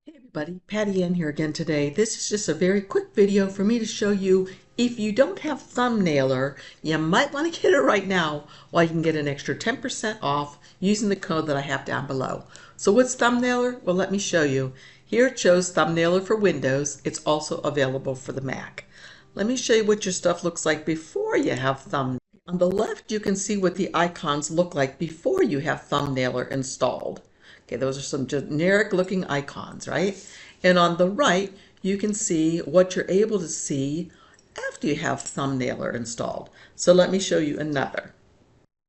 Hey everybody, Patty Ann here again today. This is just a very quick video for me to show you if you don't have Thumbnailer, you might want to get it right now while you can get an extra 10% off using the code that I have down below. So what's Thumbnailer? Well, let me show you. Here it shows Thumbnailer for Windows. It's also available for the Mac. Let me show you what your stuff looks like before you have Thumbnailer. On the left, you can see what the icons look like before you have Thumbnailer installed. Okay, those are some generic looking icons, right? And on the right, you can see what you're able to see after you have Thumbnailer installed. So let me show you another.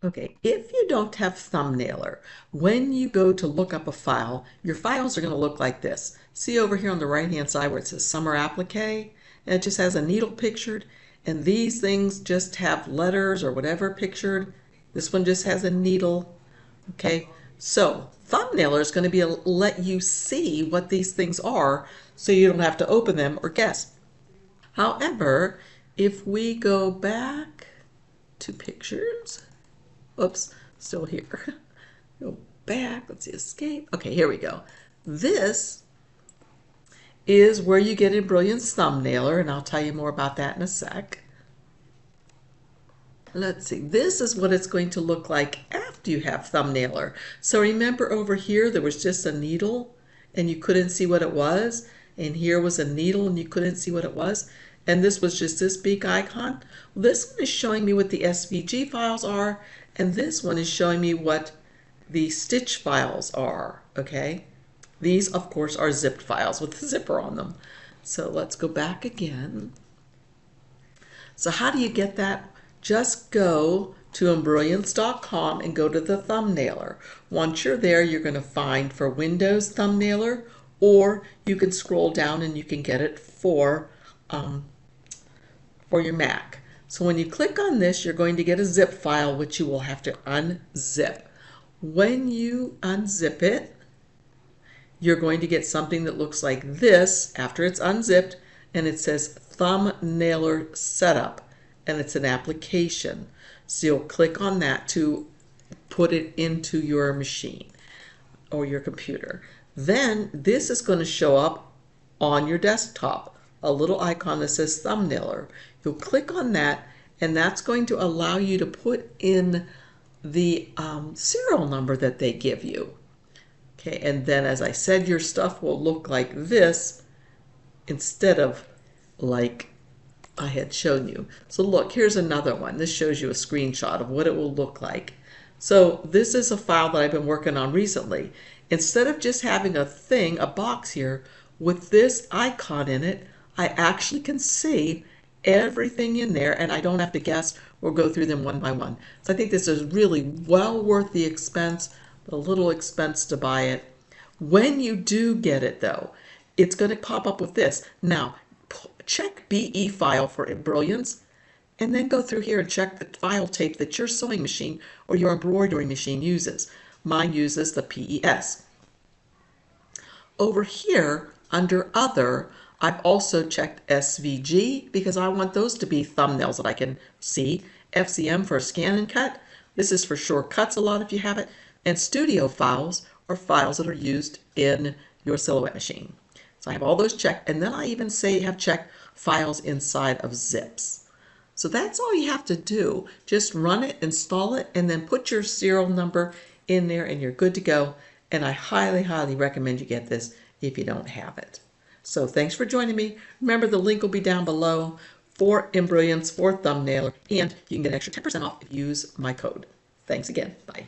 Okay, if you don't have Thumbnailer, when you go to look up a file, your files are going to look like this. See over here on the right-hand side where it says Summer Applique? And it just has a needle pictured, and these things just have letters or whatever pictured. This one just has a needle. Okay, so Thumbnailer is going to let you see what these things are so you don't have to open them or guess. However, if we go back to pictures, oops, still here. Go back, let's see, escape. Okay, here we go. This is where you get Embrilliance Thumbnailer, and I'll tell you more about that in a sec. Let's see, this is what it's going to look like after you have Thumbnailer. So remember over here there was just a needle and you couldn't see what it was, and here was a needle and you couldn't see what it was, and this was just this big icon. This one is showing me what the SVG files are, and this one is showing me what the stitch files are, okay? These, of course, are zipped files with the zipper on them. So let's go back again. So how do you get that? Just go to Embrilliance.com and go to the Thumbnailer. Once you're there, you're going to find for Windows Thumbnailer, or you can scroll down and you can get it for your Mac. So when you click on this, you're going to get a zip file, which you will have to unzip. When you unzip it, you're going to get something that looks like this after it's unzipped, and it says Thumbnailer Setup, and it's an application. So you'll click on that to put it into your machine or your computer. Then this is going to show up on your desktop, a little icon that says Thumbnailer. You'll click on that, and that's going to allow you to put in the serial number that they give you. Okay, and then as I said, your stuff will look like this instead of like I had shown you. So look, here's another one. This shows you a screenshot of what it will look like. So this is a file that I've been working on recently. Instead of just having a box here with this icon in it, I actually can see everything in there, and I don't have to guess or go through them one by one. So I think this is really well worth the expense, but a little expense to buy it. When you do get it though, it's going to pop up with this. Now, check BE file for Embrilliance, and then go through here and check the file tape that your sewing machine or your embroidery machine uses. Mine uses the PES. Over here, under Other, I've also checked SVG because I want those to be thumbnails that I can see. FCM for scan and cut. This is for shortcuts a lot if you have it. And studio files are files that are used in your Silhouette machine. So I have all those checked, and then I even have checked files inside of zips. So that's all you have to do. Just run it, install it, and then put your serial number in there and you're good to go. And I highly, highly recommend you get this if you don't have it. So thanks for joining me. Remember, the link will be down below for Embrilliance, for Thumbnailer, and you can get an extra 10% off if you use my code. Thanks again. Bye.